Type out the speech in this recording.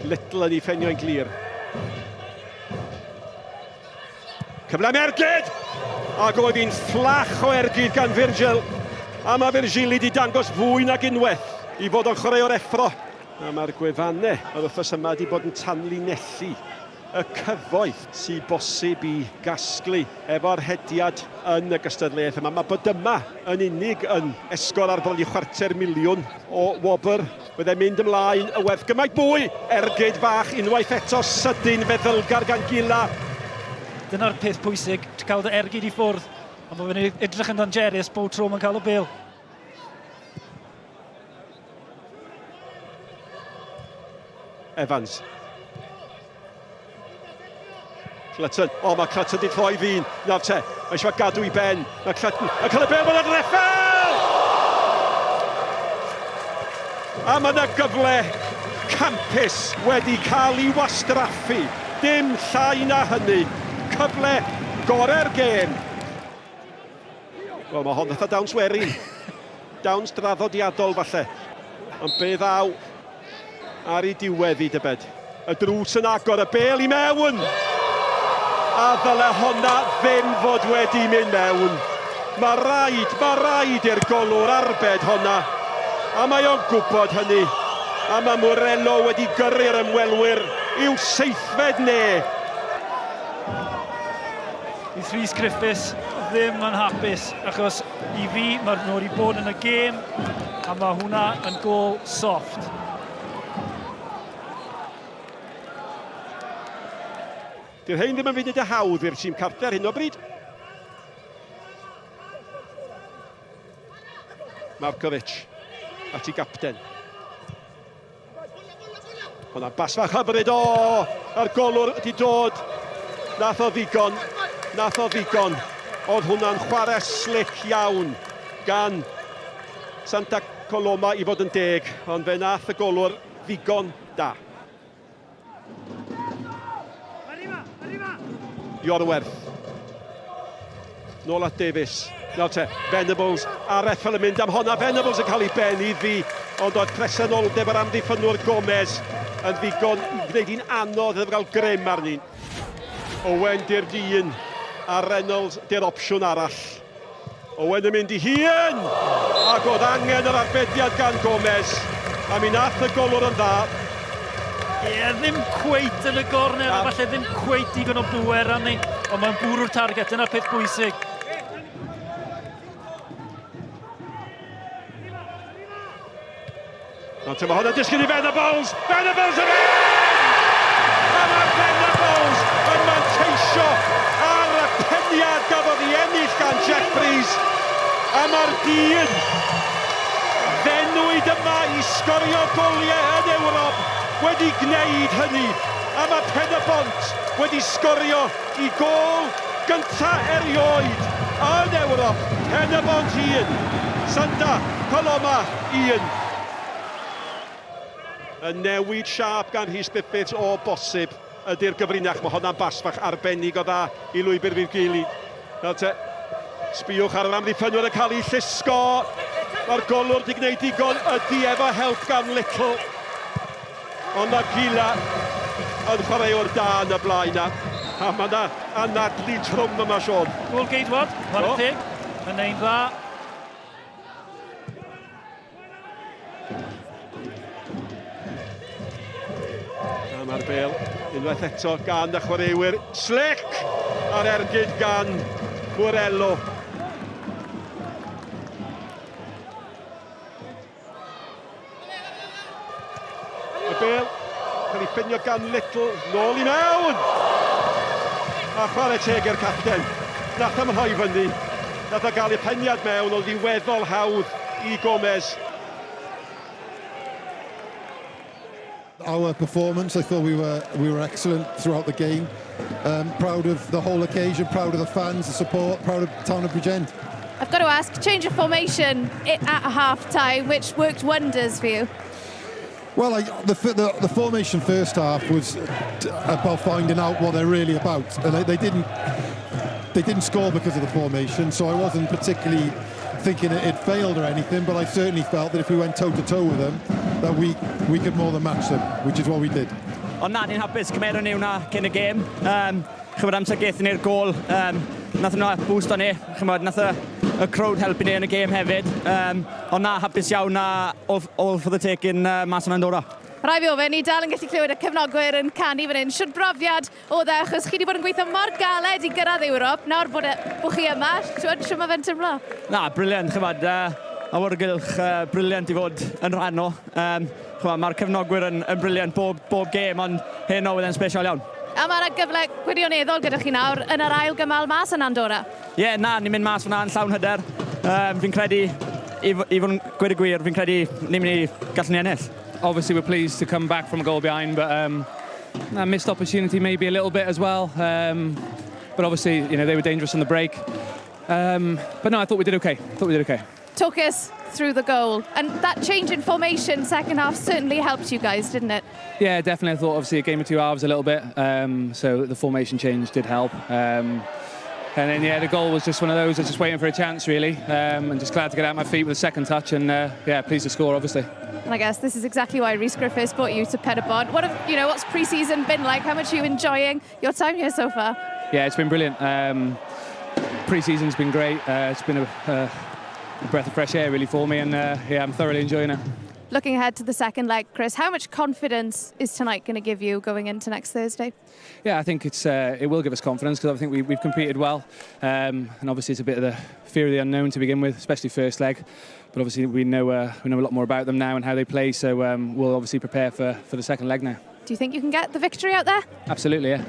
Little yn ei ffenio'n glir. Cyfle am ergyd! Ac oedd hi'n fflach o ergyd gan Virgil. A mae Virgil wedi dangos fwy nag unwaith i fod yn chwaraeo'r effro. A mae'r gwefannau yr wythnos yma wedi bod yn tanlinellu y cyfoeth sy'n bosib i gasglu efo'r hediad yn y gystadleuaeth yma. Mae bod yma yn unig yn esgor ar bron i £250,000 o wobr. Byddai'n mynd ymlaen y werth gymaint mwy. Ergyd fach unwaith eto sydyn feddylgar gan Gila. Dyna'r peth pwysig, cael dy ergyd i ffwrdd. Ond bod fe'n edrych yn dangerous bob tro mae'n cael y bêl. Evans. Clutton. O, mae Clutton wedi throi fi'n. Nawr te, mae eisiau gadw i Ben. Mae Clutton yn cael y bêl, mae'n adreffel! A mae yna gyfle campus wedi cael ei wastraffu. Dim llai na hynny. Cyfle gorau'r gêm. Wel, mae hon fatha dawns werin. Dawns draddodiadol falle. Ond be ddaw ar ei diwedd i dybed. Y drws yn agor, y bêl i mewn. A ddyle honna ddim fod wedi mynd mewn. Mae raid i'r golwr arbed honna. A mae o'n gwybod hynny. A mae Mourelo wedi gyrru'r ymwelwyr i'w seithfed ne. Bydd Rhys Griffiths ddim yn hapus, achos i fi mae nhw wedi bod yn y gêm a mae hwnna yn gol soft. Dy'r hein ddim yn fynd y hawdd i'r tîm carter hyn o bryd. Markovic at ei gapten. Hwna'n bas fach hybryd, yr golwr wedi dod. Nath o ddigon. Oedd hwnna'n chwarae slick iawn gan Santa Coloma i fod yn deg, ond fe nath y golwr ddigon da. Wrth. Nôl at Davies. Nawr te, Venables a Reffel yn mynd am honna. Venables yn cael ei ben i ddi, ond oedd presenoldeb yr amddiffynwr Gomez yn ddigon i gwneud hi'n anodd iddo gael grym arni. Owen di'r dyn, a Reynolds di'r opsiwn arall. Owen yn mynd i hun, ac oedd angen yr arbediad gan Gomez, a mi nath y golwr yn dda. Ie, ddim cweit yn y gornel, a falle ddim cweit digon o bwer arni, ond mae'n bwrw'r target, dyna'r peth bwysig. Nawr te, mae hwnna'n disgyn i Venables yn mynd! A mae Venables yn manteisio ar y peniad gafodd ei ennill gan Jeffries. A mae'r dyn fenwyd yma i sgorio goliau yn Ewrop wedi gwneud hynny. A mae Pen-y-bont wedi sgorio i gol gynta erioed yn Ewrop. Pen-y-bont 1, Santa Coloma 1. Y newid siap gan Rhys Griffiths o bosib ydy'r gyfrinach. Mae hwnna'n basfach arbennig o dda i lwybr Virgili. Nawr te, sbiwch ar yr amddiffynwyr yn cael ei llusgo. Mae'r golwr wedi gwneud digon ydy efo help gan Little. Ond mae Gila yn chwaraewr da yn y blaen na. A mae yna anadlu trwm yma, Sean. Gol Geidwad, mae'n teg, yn ein dda. A mae'r bêl unwaith eto gan y chwaraewyr. Slick ar ergyd gan Mourelo. Y bêl cael ei ffinio gan Little, nôl i mewn! A chwarae teg i'r capten. Nath am rhoi fyny. Nath o gael ei peniad mewn, oedd hi'n weddol hawdd i Gomez. Our performance, I thought we were excellent throughout the game. Proud of the whole occasion, proud of the fans, the support, proud of Town of Bridgend. I've got to ask, change of formation at half-time, which worked wonders for you. Well, the formation first half was about finding out what they're really about, and they didn't score because of the formation, so I wasn't particularly thinking it failed or anything, but I certainly felt that if we went toe-to-toe with them, that we could more than match them, which is what we did. ond na, ni'n hapus cymeron ni hwnna cyn y gêm. Chymod amser gaethon ni'r gol, nath hwnna boost o ni, chymod, nath y crowd helpu ni yn y gêm hefyd. Ond na, hapus iawn na all for the taking mas yn Andorra. Rai fi ofyn, ni dal yn gallu clywed y cefnogwyr yn canu fan hyn. Siwr brofiad o dde, achos chi wedi bod yn gweithio mor galed i gyrraedd Ewrop. Nawr bod chi yma, siwr mae fe'n tymlo? Na, briliant, chymod. Awyrgylch briliant i fod yn rhan o. Mae'r cefnogwyr yn briliant bob gêm, ond hyn o wedi'n special iawn. A mae'na gyfle gwirioneddol gyda chi nawr yn yr ail gymal mas yn Andorra. Ie, na, ni'n mynd mas fyna yn llawn hyder. Fi'n credu, i fod yn gweud y gwir, fi'n credu ni'n mynd i gallwn ni ennill. Obviously, we're pleased to come back from a goal behind, but a missed opportunity maybe a little bit as well. But obviously, you know, they were dangerous on the break. But no, I thought we did okay. Took us through the goal. And that change in formation second half certainly helped you guys, didn't it? Yeah, definitely. I thought obviously a game of two halves a little bit. So the formation change did help. And then, yeah, the goal was just one of those. I was just waiting for a chance, really. And just glad to get out my feet with a second touch. And, yeah, pleased to score, obviously. And I guess this is exactly why Rhys Griffiths brought you to Pen-y-bont. What's pre-season been like? How much are you enjoying your time here so far? Yeah, it's been brilliant. Pre-season's been great. It's been a breath of fresh air, really, for me. And, yeah, I'm thoroughly enjoying it. Looking ahead to the second leg, Chris, how much confidence is tonight going to give you going into next Thursday? Yeah, I think it will give us confidence because I think we've competed well. And obviously it's a bit of the fear of the unknown to begin with, especially first leg. But obviously we know a lot more about them now and how they play, so we'll obviously prepare for the second leg now. Do you think you can get the victory out there? Absolutely, yeah.